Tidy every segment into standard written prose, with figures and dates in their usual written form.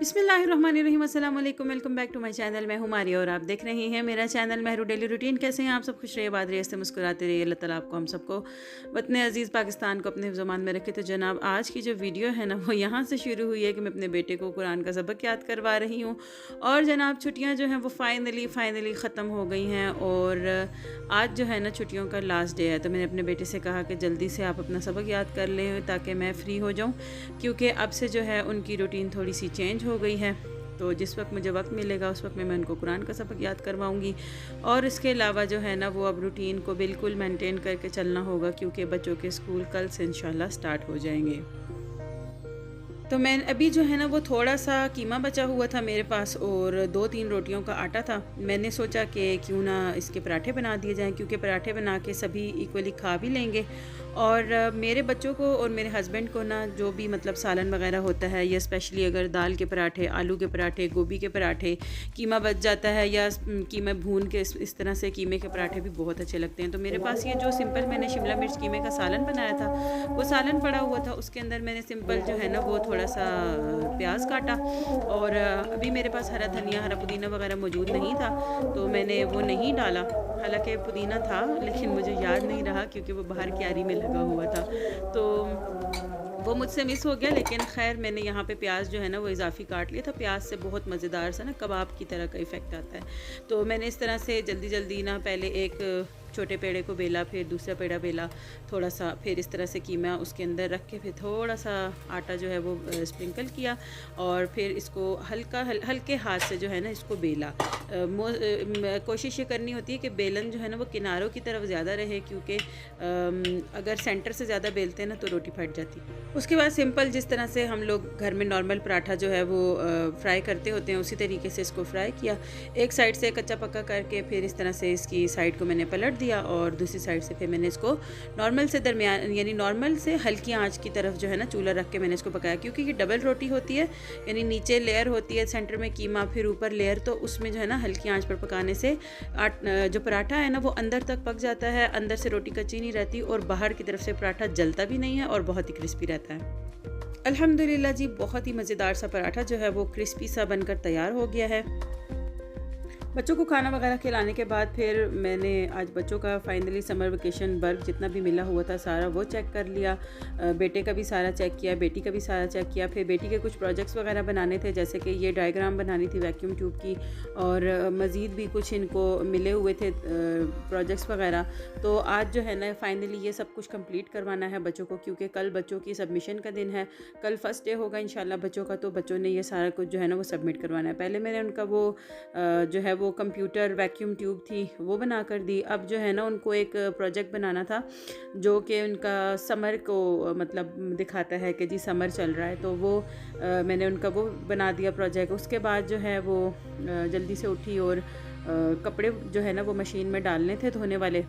बिस्मिल्लाहिर्रहमानिर्रहीम अस्सलाम वालेकुम। Welcome back to my channel. मैं हूँ मारिया और आप देख रहे हैं मेरा चैनल महरू डेली रूटीन। कैसे हैं आप सब? खुश रहिए, बात रहिए, से मुस्कुराते रहिए। अल्लाह ताला आपको हम सबको वतन अज़ीज़ पाकिस्तान को अपने ज़मान में रखे। तो जनाब आज की जो वीडियो है ना वो यहाँ से शुरू हुई है कि मैं अपने बेटे को कुरान का सबक याद करवा रही हूँ। और जनाब छुट्टियाँ जो हैं वो फाइनली ख़त्म हो गई हैं और आज जो है ना छुट्टियों का लास्ट डे है। तो मैंने अपने बेटे से कहा कि जल्दी से आप अपना सबक याद कर लें ताकि मैं फ़्री हो जाऊँ, क्योंकि अब से जो है उनकी रूटीन थोड़ी सी चेंज हो गई है। तो जिस वक्त मुझे वक्त मिलेगा उस वक्त मैं उनको कुरान का सबक याद करवाऊंगी। और इसके अलावा जो है ना वो अब रूटीन को बिल्कुल मेंटेन करके चलना होगा, क्योंकि बच्चों के स्कूल कल से इंशाल्लाह स्टार्ट हो जाएंगे। तो मैं अभी जो है ना वो थोड़ा सा कीमा बचा हुआ था मेरे पास और 2-3 रोटियों का आटा था। मैंने सोचा कि क्यों ना इसके पराठे बना दिए जाएं, क्योंकि पराठे बना के सभी इक्वली खा भी लेंगे। और मेरे बच्चों को और मेरे हस्बैंड को ना जो भी मतलब सालन वगैरह होता है, या स्पेशली अगर दाल के पराठे, आलू के पराठे, गोभी के पराठे, कीमा बच जाता है या कीमा भून के इस तरह से कीमे के पराठे भी बहुत अच्छे लगते हैं। तो मेरे पास ये जो सिंपल मैंने शिमला मिर्च कीमे का सालन बनाया था वो सालन पड़ा हुआ था। उसके अंदर मैंने सिंपल जो है ना वो थोड़ा सा प्याज काटा और अभी मेरे पास हरा धनिया, हरा पुदीना वगैरह मौजूद नहीं था तो मैंने वो नहीं डाला। हालांकि पुदीना था लेकिन मुझे याद नहीं रहा क्योंकि वो बाहर क्यारी में लगा हुआ था, तो वो मुझसे मिस हो गया। लेकिन खैर मैंने यहाँ पे प्याज जो है ना वो इजाफी काट लिया था। प्याज से बहुत मज़ेदार सा ना कबाब की तरह का इफ़ेक्ट आता है। तो मैंने इस तरह से जल्दी जल्दी ना पहले एक छोटे पेड़े को बेला, फिर दूसरा पेड़ा बेला थोड़ा सा, फिर इस तरह से कीमा उसके अंदर रख के फिर थोड़ा सा आटा जो है वो स्प्रिंकल किया और फिर इसको हल्के हाथ से जो है ना इसको बेला। कोशिश ये करनी होती है कि बेलन जो है ना वो किनारों की तरफ ज़्यादा रहे, क्योंकि अगर सेंटर से ज़्यादा बेलते हैं ना तो रोटी फट जाती है। उसके बाद सिंपल जिस तरह से हम लोग घर में नॉर्मल पराठा जो है वो फ्राई करते होते हैं उसी तरीके से इसको फ्राई किया। एक साइड से कच्चा पक्का करके फिर इस तरह से इसकी साइड को मैंने पलट दिया और दूसरी साइड से फिर मैंने इसको नॉर्मल से दरमियान यानी नॉर्मल से हल्की आंच की तरफ जो है ना चूल्हा रख के मैंने इसको पकाया, क्योंकि ये डबल रोटी होती है, यानी नीचे लेयर होती है, सेंटर में कीमा, फिर ऊपर लेयर। तो उसमें जो है ना हल्की आंच पर पकाने से जो पराठा है ना वो अंदर तक पक जाता है, अंदर से रोटी कच्ची नहीं रहती और बाहर की तरफ से पराठा जलता भी नहीं है और बहुत ही क्रिस्पी रहता है। अल्हम्दुलिल्लाह जी, बहुत ही मज़ेदार सा पराठा जो है वो क्रिस्पी सा बनकर तैयार हो गया है। बच्चों को खाना वगैरह खिलाने के बाद फिर मैंने आज बच्चों का फाइनली समर वेकेशन वर्क जितना भी मिला हुआ था सारा वो चेक कर लिया। बेटे का भी सारा चेक किया, बेटी का भी सारा चेक किया। फिर बेटी के कुछ प्रोजेक्ट्स वगैरह बनाने थे, जैसे कि ये डायग्राम बनानी थी वैक्यूम ट्यूब की, और मज़ीद भी कुछ इनको मिले हुए थे प्रोजेक्ट्स वगैरह। तो आज जो है ना फाइनली ये सब कुछ कंप्लीट करवाना है बच्चों को, क्योंकि कल बच्चों की सबमिशन का दिन है। कल फर्स्ट डे होगा इंशाल्लाह बच्चों का, तो बच्चों ने ये सारा कुछ जो है ना वो सबमिट करवाना है। पहले मैंने उनका वो जो है वो कंप्यूटर वैक्यूम ट्यूब थी वो बना कर दी। अब जो है ना उनको एक प्रोजेक्ट बनाना था जो कि उनका समर को मतलब दिखाता है कि जी समर चल रहा है, तो वो मैंने उनका वो बना दिया प्रोजेक्ट। उसके बाद जो है वो जल्दी से उठी और कपड़े जो है ना वो मशीन में डालने थे धोने वाले,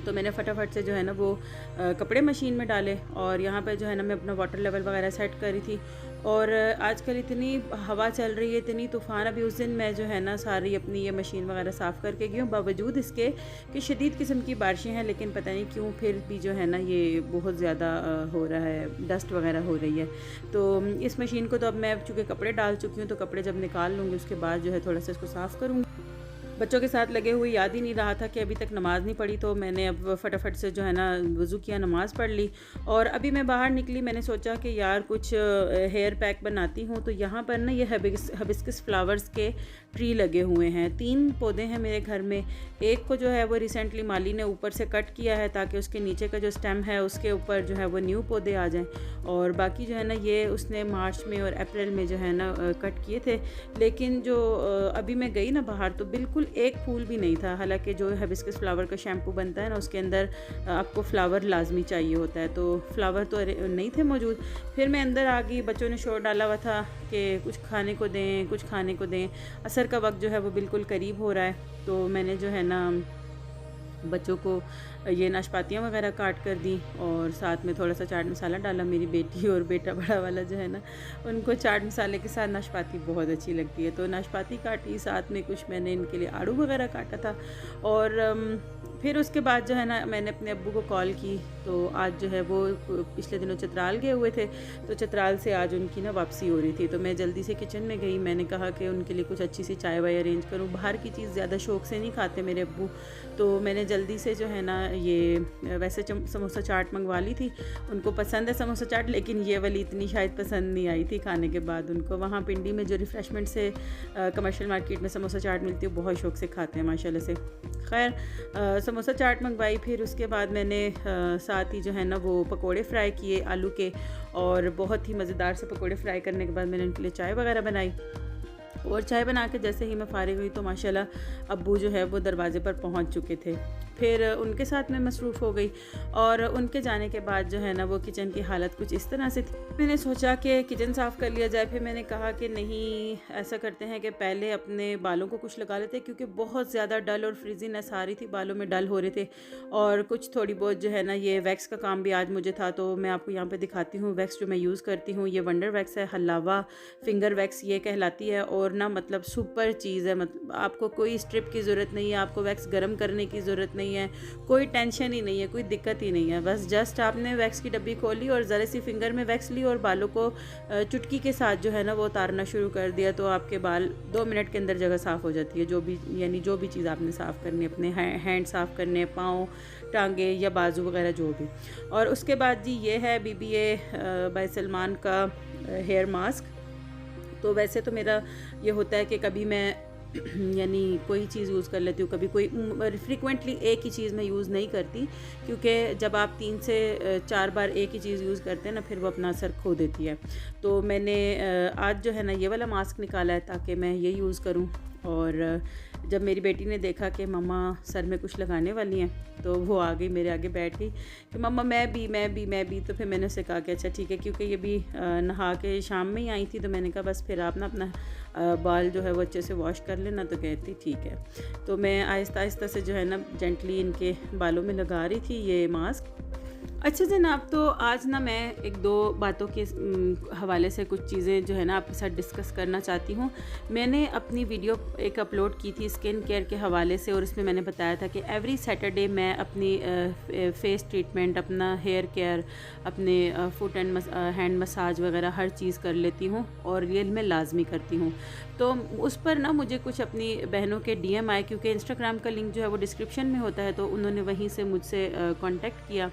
तो मैंने फटाफट से जो है ना वो कपड़े मशीन में डाले। और यहाँ पे जो है ना मैं अपना वाटर लेवल वगैरह सेट कर रही थी। और आजकल इतनी हवा चल रही है, इतनी तूफ़ान। अभी उस दिन मैं जो है ना सारी अपनी ये मशीन वगैरह साफ़ करके गई हूँ, बावजूद इसके कि शदीद किस्म की बारिशें हैं, लेकिन पता नहीं क्यों फिर भी जो है ना ये बहुत ज़्यादा हो रहा है, डस्ट वगैरह हो रही है। तो इस मशीन को तो अब मैं चूँकि कपड़े डाल चुकी हूँ तो कपड़े जब निकाल लूँगी उसके बाद जो है थोड़ा सा इसको साफ़ करूँगी। बच्चों के साथ लगे हुए याद ही नहीं रहा था कि अभी तक नमाज़ नहीं पढ़ी, तो मैंने अब फटाफट से जो है ना वज़ू किया, नमाज़ पढ़ ली और अभी मैं बाहर निकली। मैंने सोचा कि यार कुछ हेयर पैक बनाती हूँ। तो यहाँ पर ना ये हिबिस्कस फ्लावर्स के ट्री लगे हुए हैं। 3 पौधे हैं मेरे घर में। एक को जो है वो रिसेंटली माली ने ऊपर से कट किया है ताकि उसके नीचे का जो स्टेम है उसके ऊपर जो है वो न्यू पौधे आ जाएँ, और बाकी जो है ना ये उसने मार्च में और अप्रैल में जो है ना कट किए थे। लेकिन जो अभी मैं गई ना बाहर तो बिल्कुल एक फूल भी नहीं था। हालांकि जो हिबिस्कस फ्लावर का शैम्पू बनता है ना उसके अंदर आपको फ्लावर लाजमी चाहिए होता है, तो फ्लावर तो नहीं थे मौजूद। फिर मैं अंदर आ गई, बच्चों ने शोर डाला हुआ था कि कुछ खाने को दें, कुछ खाने को दें। असर का वक्त जो है वो बिल्कुल करीब हो रहा है, तो मैंने जो है ना बच्चों को ये नाशपातियाँ वगैरह काट कर दी और साथ में थोड़ा सा चाट मसाला डाला। मेरी बेटी और बेटा बड़ा वाला जो है ना, उनको चाट मसाले के साथ नाशपाती बहुत अच्छी लगती है, तो नाशपाती काटी, साथ में कुछ मैंने इनके लिए आड़ू वगैरह काटा था। और फिर उसके बाद जो है ना, मैंने अपने अब्बू को कॉल की, तो आज जो है वो पिछले दिनों चित्राल गए हुए थे, तो चित्राल से आज उनकी ना वापसी हो रही थी। तो मैं जल्दी से किचन में गई, मैंने कहा कि उनके लिए कुछ अच्छी सी चाय वाय अरेंज करूँ। बाहर की चीज़ ज़्यादा शौक़ से नहीं खाते मेरे अब्बू, तो मैंने जल्दी से जो है ना ये वैसे समोसा चाट मंगवा ली थी। उनको पसंद है समोसा चाट, लेकिन ये वाली इतनी शायद पसंद नहीं आई थी खाने के बाद उनको। वहाँ पिंडी में जो रिफ़्रेशमेंट से कमर्शियल मार्केट में समोसा चाट मिलती है, बहुत शौक़ से खाते हैं माशाल्लाह से। खैर समोसा चाट मंगवाई, फिर उसके बाद मैंने साथ ही जो है ना वो पकोड़े फ्राई किए आलू के, और बहुत ही मज़ेदार से पकोड़े फ्राई करने के बाद मैंने उनके लिए चाय वगैरह बनाई। और चाय बना के जैसे ही मैं फारिग हुई तो माशाल्लाह अब्बू जो है वो दरवाज़े पर पहुंच चुके थे। फिर उनके साथ में मसरूफ़ हो गई, और उनके जाने के बाद जो है ना वो किचन की हालत कुछ इस तरह से थी। मैंने सोचा कि किचन साफ़ कर लिया जाए, फिर मैंने कहा कि नहीं, ऐसा करते हैं कि पहले अपने बालों को कुछ लगा लेते हैं, क्योंकि बहुत ज़्यादा डल और फ्रीजीनेस आ रही थी, बालों में डल हो रहे थे। और कुछ थोड़ी बहुत जो है ना ये वैक्स का काम भी आज मुझे था, तो मैं आपको यहाँ पर दिखाती हूँ वैक्स जो मैं यूज़ करती हूँ। ये वंडर वैक्स है, हलावा फिंगर वैक्स ये कहलाती है, और ना मतलब सुपर चीज़ है। मतलब आपको कोई स्ट्रिप की ज़रूरत नहीं है, आपको वैक्स गर्म करने की ज़रूरत नहीं है, कोई टेंशन ही नहीं है, कोई दिक्कत ही नहीं है। बस जस्ट आपने वैक्स की डब्बी खोली और ज़रा सी फिंगर में वैक्स ली और बालों को चुटकी के साथ जो है ना वो उतारना शुरू कर दिया, तो आपके बाल 2 मिनट के अंदर जगह साफ़ हो जाती है। जो भी यानी जो भी चीज़ आपने साफ़ करनी है, अपने हैंड साफ़ करने, पाँव, टांगे या बाजू वगैरह जो भी। और उसके बाद जी ये है BBA बाय सलमान का हेयर मास्क। तो वैसे तो मेरा ये होता है कि कभी मैं यानी कोई चीज़ यूज़ कर लेती हूँ, कभी कोई फ्रिक्वेंटली एक ही चीज़ मैं यूज़ नहीं करती, क्योंकि जब आप 3 से 4 बार एक ही चीज़ यूज़ करते हैं ना, फिर वो अपना असर खो देती है। तो मैंने आज जो है ना ये वाला मास्क निकाला है ताकि मैं ये यूज़ करूँ। और जब मेरी बेटी ने देखा कि मम्मा सर में कुछ लगाने वाली हैं, तो वो आ गई मेरे आगे बैठ गई कि मम्मा मैं भी। तो फिर मैंने उससे कहा कि अच्छा ठीक है, क्योंकि ये भी नहा के शाम में ही आई थी, तो मैंने कहा बस फिर आप ना अपना बाल जो है वो अच्छे से वॉश कर लेना। तो कहती ठीक है। तो मैं आहिस्ता आहिस्ता से जो है ना जेंटली इनके बालों में लगा रही थी ये मास्क। अच्छा जनाब, तो आज ना मैं 1-2 बातों के हवाले से कुछ चीज़ें जो है ना आपके साथ डिस्कस करना चाहती हूँ। मैंने अपनी वीडियो एक अपलोड की थी स्किन केयर के हवाले से, और इसमें मैंने बताया था कि एवरी सैटरडे मैं अपनी फेस ट्रीटमेंट, अपना हेयर केयर, अपने फुट एंड हैंड मसाज वगैरह हर चीज़ कर लेती हूँ, और ये मैं लाजमी करती हूँ। तो उस पर ना मुझे कुछ अपनी बहनों के DM आए, क्योंकि इंस्टाग्राम का लिंक जो है वो डिस्क्रिप्शन में होता है, तो उन्होंने वहीं से मुझसे कांटेक्ट किया।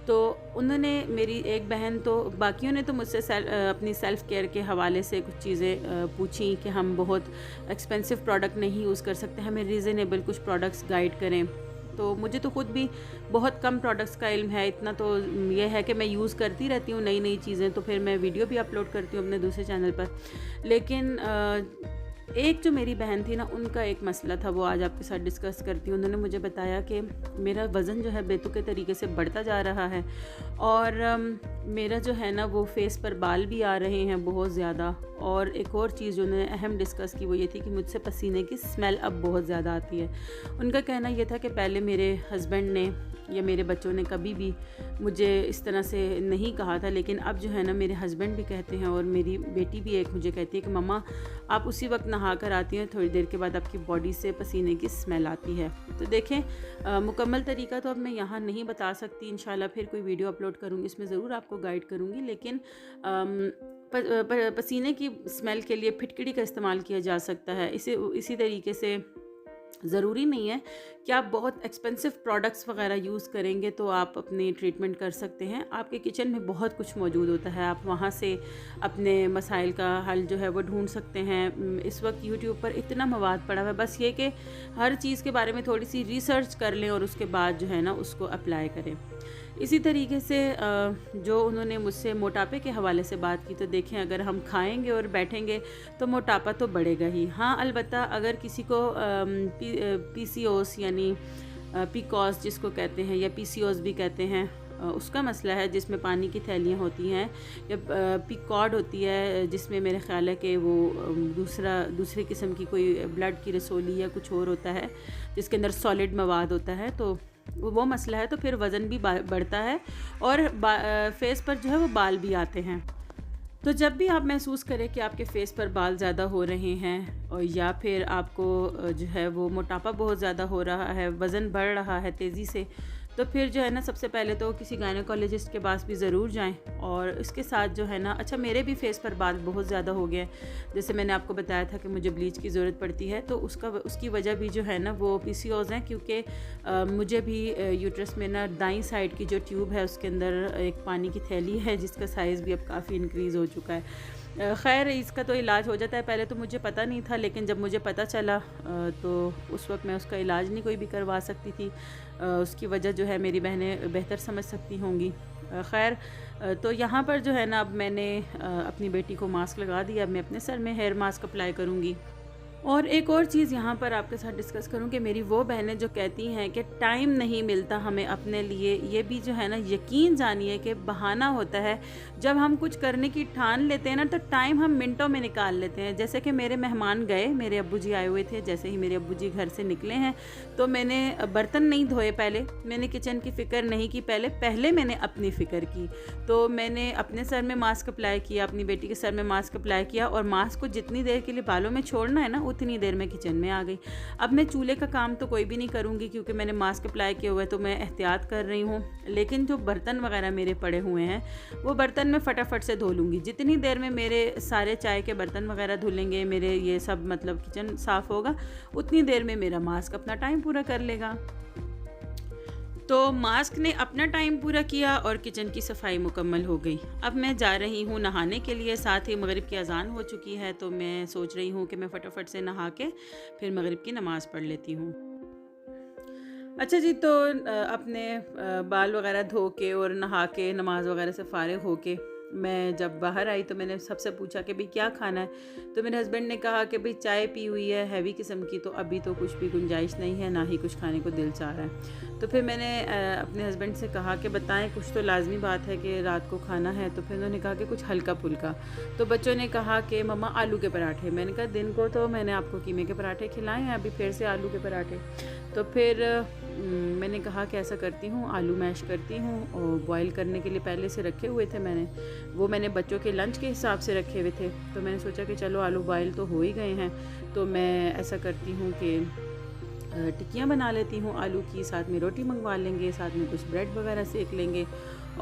तो उन्होंने, मेरी एक बहन, तो बाकियों ने तो मुझसे अपनी सेल्फ़ केयर के हवाले से कुछ चीज़ें पूछी कि हम बहुत एक्सपेंसिव प्रोडक्ट नहीं यूज़ कर सकते, हमें रीज़नेबल कुछ प्रोडक्ट्स गाइड करें। तो मुझे तो ख़ुद भी बहुत कम प्रोडक्ट्स का इल्म है, इतना तो ये है कि मैं यूज़ करती रहती हूँ नई नई चीज़ें, तो फिर मैं वीडियो भी अपलोड करती हूँ अपने दूसरे चैनल पर। लेकिन एक जो मेरी बहन थी ना, उनका एक मसला था, वो आज आपके साथ डिस्कस करती हूँ। उन्होंने मुझे बताया कि मेरा वज़न जो है बेतुके तरीके से बढ़ता जा रहा है, और मेरा जो है ना वो फेस पर बाल भी आ रहे हैं बहुत ज़्यादा। और एक और चीज़ जो उन्होंने अहम डिस्कस की वो ये थी कि मुझसे पसीने की स्मेल अब बहुत ज़्यादा आती है। उनका कहना ये था कि पहले मेरे हस्बैंड ने या मेरे बच्चों ने कभी भी मुझे इस तरह से नहीं कहा था, लेकिन अब जो है ना मेरे हस्बैंड भी कहते हैं, और मेरी बेटी भी एक मुझे कहती है कि मम्मा आप उसी वक्त नहा कर आती हैं, थोड़ी देर के बाद आपकी बॉडी से पसीने की स्मेल आती है। तो देखें, मुकम्मल तरीका तो अब मैं यहाँ नहीं बता सकती, इंशाल्लाह फिर कोई वीडियो अपलोड करूँगी, इसमें ज़रूर आपको गाइड करूँगी। लेकिन पसीने की स्मेल के लिए फिटकड़ी का इस्तेमाल किया जा सकता है। इसी तरीके से ज़रूरी नहीं है कि आप बहुत एक्सपेंसिव प्रोडक्ट्स वगैरह यूज़ करेंगे तो आप अपनी ट्रीटमेंट कर सकते हैं। आपके किचन में बहुत कुछ मौजूद होता है, आप वहाँ से अपने मसाइल का हल जो है वो ढूंढ सकते हैं। इस वक्त यूट्यूब पर इतना मवाद पड़ा हुआ है, बस ये कि हर चीज़ के बारे में थोड़ी सी रिसर्च कर लें और उसके बाद जो है ना उसको अप्लाई करें। इसी तरीके से जो उन्होंने मुझसे मोटापे के हवाले से बात की, तो देखें अगर हम खाएंगे और बैठेंगे तो मोटापा तो बढ़ेगा ही। हाँ, अलबत्ता अगर किसी को PCOS यानी PCOS जिसको कहते हैं या PCOS भी कहते हैं, उसका मसला है, जिसमें पानी की थैलियाँ होती हैं या पिकॉर्ड होती है, जिसमें मेरे ख्याल है कि वो दूसरे किस्म की कोई ब्लड की रसोली या कुछ और होता है जिसके अंदर सॉलिड मवाद होता है, तो वो मसला है। तो फिर वज़न भी बढ़ता है और फेस पर जो है वो बाल भी आते हैं। तो जब भी आप महसूस करें कि आपके फ़ेस पर बाल ज़्यादा हो रहे हैं और या फिर आपको जो है वो मोटापा बहुत ज़्यादा हो रहा है, वज़न बढ़ रहा है तेज़ी से, तो फिर जो है ना सबसे पहले तो किसी गायनेकोलॉजिस्ट के पास भी ज़रूर जाएं। और इसके साथ जो है ना, अच्छा मेरे भी फेस पर बाल बहुत ज़्यादा हो गए, जैसे मैंने आपको बताया था कि मुझे ब्लीच की ज़रूरत पड़ती है, तो उसकी वजह भी जो है ना वो PCOS है, क्योंकि मुझे भी यूट्रस में ना दाईं साइड की जो ट्यूब है उसके अंदर एक पानी की थैली है जिसका साइज़ भी अब काफ़ी इंक्रीज़ हो चुका है। खैर इसका तो इलाज हो जाता है, पहले तो मुझे पता नहीं था, लेकिन जब मुझे पता चला तो उस वक्त मैं उसका इलाज नहीं कोई भी करवा सकती थी। उसकी वजह जो है मेरी बहनें बेहतर समझ सकती होंगी। खैर तो यहाँ पर जो है ना अब मैंने अपनी बेटी को मास्क लगा दिया। अब मैं अपने सर में हेयर मास्क अप्लाई करूँगी। और एक और चीज़ यहाँ पर आपके साथ डिस्कस करूँ कि मेरी वो बहनें जो कहती हैं कि टाइम नहीं मिलता हमें अपने लिए, ये भी जो है ना यकीन जानिए कि बहाना होता है। जब हम कुछ करने की ठान लेते हैं ना तो टाइम हम मिनटों में निकाल लेते हैं। जैसे कि मेरे मेहमान गए, मेरे अब्बू जी आए हुए थे, जैसे ही मेरे अब्बू जी घर से निकले हैं तो मैंने बर्तन नहीं धोए, पहले मैंने किचन की फ़िक्र नहीं की, पहले मैंने अपनी फ़िक्र की। तो मैंने अपने सर में मास्क अप्लाई किया, अपनी बेटी के सर में मास्क अप्लाई किया, और मास्क को जितनी देर के लिए बालों में छोड़ना है ना उतनी देर में किचन में आ गई। अब मैं चूल्हे का काम तो कोई भी नहीं करूँगी क्योंकि मैंने मास्क अप्लाई किया हुआ है, तो मैं एहतियात कर रही हूँ। लेकिन जो बर्तन वगैरह मेरे पड़े हुए हैं वो बर्तन मैं फटाफट से धो लूँगी। जितनी देर में मेरे सारे चाय के बर्तन वगैरह धुलेंगे, मेरे ये सब मतलब किचन साफ़ होगा, उतनी देर में मेरा मास्क अपना टाइम पूरा कर लेगा। तो मास्क ने अपना टाइम पूरा किया और किचन की सफाई मुकम्मल हो गई। अब मैं जा रही हूँ नहाने के लिए, साथ ही मगरिब की अज़ान हो चुकी है, तो मैं सोच रही हूँ कि मैं फटाफट से नहा के फिर मगरिब की नमाज़ पढ़ लेती हूँ। अच्छा जी, तो अपने बाल वगैरह धो के और नहा के नमाज़ वगैरह से फ़ारिग हो के मैं जब बाहर आई तो मैंने सबसे पूछा कि भाई क्या खाना है, तो मेरे हस्बैंड ने कहा कि भाई चाय पी हुई है हैवी किस्म की, तो अभी तो कुछ भी गुंजाइश नहीं है, ना ही कुछ खाने को दिल चाह रहा है। तो फिर मैंने अपने हस्बैंड से कहा कि बताएं, कुछ तो लाजमी बात है कि रात को खाना है। तो फिर उन्होंने कहा कि कुछ हल्का फुल्का। तो बच्चों ने कहा कि मम्मा आलू के पराठे। मैंने कहा दिन को तो मैंने आपको कीमे के पराठे खिलाए हैं, अभी फिर से आलू के पराठे। तो फिर मैंने कहा कि ऐसा करती हूँ, आलू मैश करती हूँ, और बॉईल करने के लिए पहले से रखे हुए थे मैंने बच्चों के लंच के हिसाब से रखे हुए थे। तो मैंने सोचा कि चलो आलू बॉईल तो हो ही गए हैं, तो मैं ऐसा करती हूँ कि टिक्कियाँ बना लेती हूँ आलू की, साथ में रोटी मंगवा लेंगे, साथ में कुछ ब्रेड वगैरह सेक लेंगे,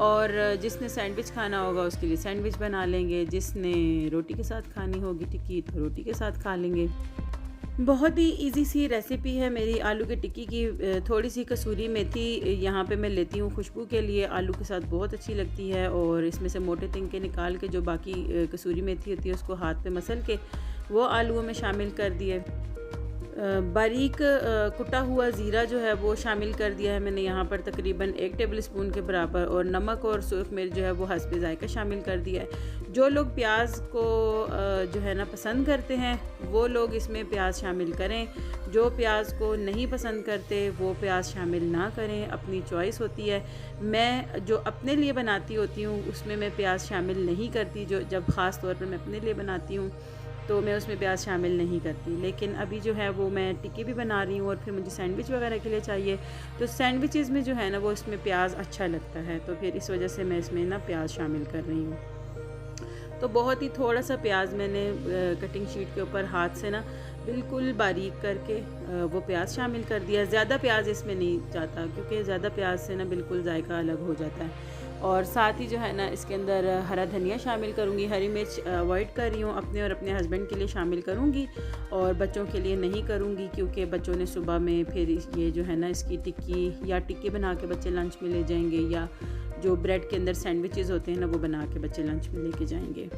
और जिसने सैंडविच खाना होगा उसके लिए सैंडविच बना लेंगे, जिसने रोटी के साथ खानी होगी टिक्की तो रोटी के साथ खा लेंगे। बहुत ही इजी सी रेसिपी है मेरी आलू की टिक्की की। थोड़ी सी कसूरी मेथी यहाँ पे मैं लेती हूँ खुशबू के लिए, आलू के साथ बहुत अच्छी लगती है, और इसमें से मोटे तिनके निकाल के जो बाकी कसूरी मेथी होती है उसको हाथ पे मसल के वो आलूओं में शामिल कर दिए। बारीक कुटा हुआ ज़ीरा जो है वो शामिल कर दिया है मैंने यहाँ पर तकरीबन 1 टेबलस्पून के बराबर, और नमक और सूख मिर्च जो है वो हस्बे ज़ायका शामिल कर दिया है। जो लोग प्याज को जो है ना पसंद करते हैं वो लोग इसमें प्याज शामिल करें, जो प्याज को नहीं पसंद करते वो प्याज शामिल ना करें, अपनी चॉइस होती है। मैं जो अपने लिए बनाती होती हूँ उसमें मैं प्याज शामिल नहीं करती, जो जब ख़ास तौर पर मैं अपने लिए बनाती हूँ तो मैं उसमें प्याज शामिल नहीं करती। लेकिन अभी जो है वो मैं टिक्की भी बना रही हूँ और फिर मुझे सैंडविच वगैरह के लिए चाहिए, तो सैंडविचेज़ में जो है ना वो इसमें प्याज अच्छा लगता है, तो फिर इस वजह से मैं इसमें ना प्याज शामिल कर रही हूँ। तो बहुत ही थोड़ा सा प्याज मैंने कटिंग शीट के ऊपर हाथ से ना बिल्कुल बारीक करके वो प्याज शामिल कर दिया। ज़्यादा प्याज इसमें नहीं जाता क्योंकि ज़्यादा प्याज से ना बिल्कुल जायका अलग हो जाता है। और साथ ही जो है ना इसके अंदर हरा धनिया शामिल करूँगी, हरी मिर्च अवॉइड कर रही हूँ, अपने और अपने हस्बैंड के लिए शामिल करूँगी और बच्चों के लिए नहीं करूँगी, क्योंकि बच्चों ने सुबह में फिर ये जो है ना इसकी टिक्की बना के बच्चे लंच में ले जाएंगे, या जो ब्रेड के अंदर सैंडविचेस होते हैं ना, वो बना के बच्चे लंच में लेके जाएंगे।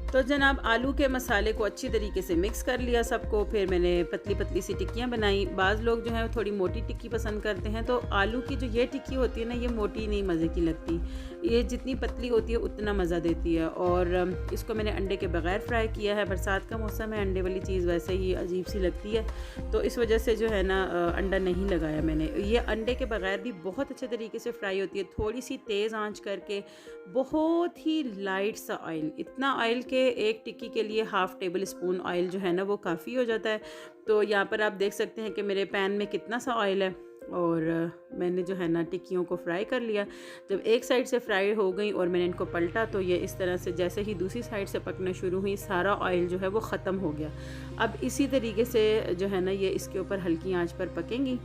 तो जनाब आलू के मसाले को अच्छी तरीके से मिक्स कर लिया सबको। फिर मैंने पतली पतली सी टिक्कियाँ बनाई। बाज़ लोग जो है थोड़ी मोटी टिक्की पसंद करते हैं, तो आलू की जो ये टिक्की होती है ना, ये मोटी नहीं मज़े की लगती, ये जितनी पतली होती है उतना मज़ा देती है। और इसको मैंने अंडे के बगैर फ्राई किया है। बरसात का मौसम है, अंडे वाली चीज़ वैसे ही अजीब सी लगती है, तो इस वजह से जो है ना अंडा नहीं लगाया मैंने। ये अंडे के बगैर भी बहुत अच्छे तरीके से फ्राई होती है, थोड़ी सी तेज़ आंच करके, बहुत ही लाइट सा ऑयल, इतना ऑयल के एक टिक्की के लिए हाफ़ टेबल स्पून ऑयल जो है ना वो काफ़ी हो जाता है। तो यहाँ पर आप देख सकते हैं कि मेरे पैन में कितना सा ऑयल है, और मैंने जो है ना टिक्कियों को फ्राई कर लिया। जब एक साइड से फ्राई हो गई और मैंने इनको पलटा, तो ये इस तरह से जैसे ही दूसरी साइड से पकना शुरू हुई, सारा ऑयल जो है वो ख़त्म हो गया। अब इसी तरीके से जो है ना ये इसके ऊपर हल्की आंच पर पकेंगी।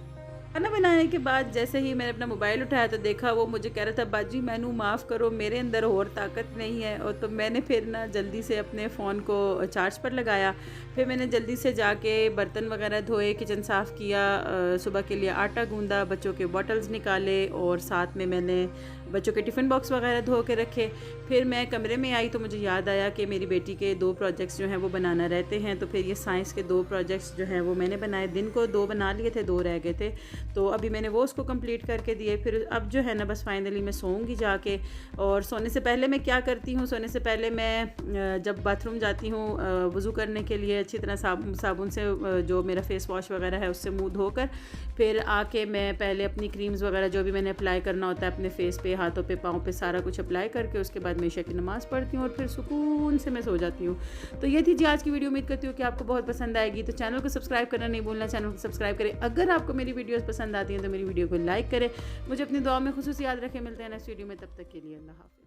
खाना बनाने के बाद जैसे ही मैंने अपना मोबाइल उठाया तो देखा वो मुझे कह रहा था, बाजी मैनू माफ़ करो, मेरे अंदर और ताकत नहीं है। और तो मैंने फिर ना जल्दी से अपने फ़ोन को चार्ज पर लगाया। फिर मैंने जल्दी से जाके बर्तन वगैरह धोए, किचन साफ़ किया, सुबह के लिए आटा गूंदा, बच्चों के बॉटल्स निकाले, और साथ में मैंने बच्चों के टिफ़िन बॉक्स वगैरह धो के रखे। फिर मैं कमरे में आई तो मुझे याद आया कि मेरी बेटी के 2 प्रोजेक्ट्स जो हैं वो बनाना रहते हैं। तो फिर ये साइंस के 2 प्रोजेक्ट्स जो हैं वो मैंने बनाए। दिन को 2 बना लिए थे, 2 रह गए थे, तो अभी मैंने वो उसको कंप्लीट करके दिए। फिर अब जो है ना बस फाइनली मैं सोऊंगी जाके। और सोने से पहले मैं क्या करती हूँ, सोने से पहले मैं जब बाथरूम जाती हूँ वज़ू करने के लिए, अच्छी तरह साबुन से जो मेरा फ़ेस वॉश वगैरह है उससे मुँह धोकर, फिर आके मैं पहले अपनी क्रीम्स वगैरह जो भी मैंने अप्लाई करना होता है अपने फ़ेस पे, हाथों पे, पाँव पे, सारा कुछ अप्लाई करके उसके बाद मैं इशा की नमाज़ पढ़ती हूँ और फिर सुकून से मैं सो जाती हूँ। तो ये थी जी आज की वीडियो। उम्मीद करती हूँ कि आपको बहुत पसंद आएगी। तो चैनल को सब्सक्राइब करना नहीं भूलना, चैनल को सब्सक्राइब करें। अगर आपको मेरी वीडियोस पसंद आती हैं तो मेरी वीडियो को लाइक करें। मुझे अपनी दुआ में खुसूस याद रखें। मिलते हैं नेक्स्ट वीडियो में, तब तक के लिए अल्लाह हाफ़िज़।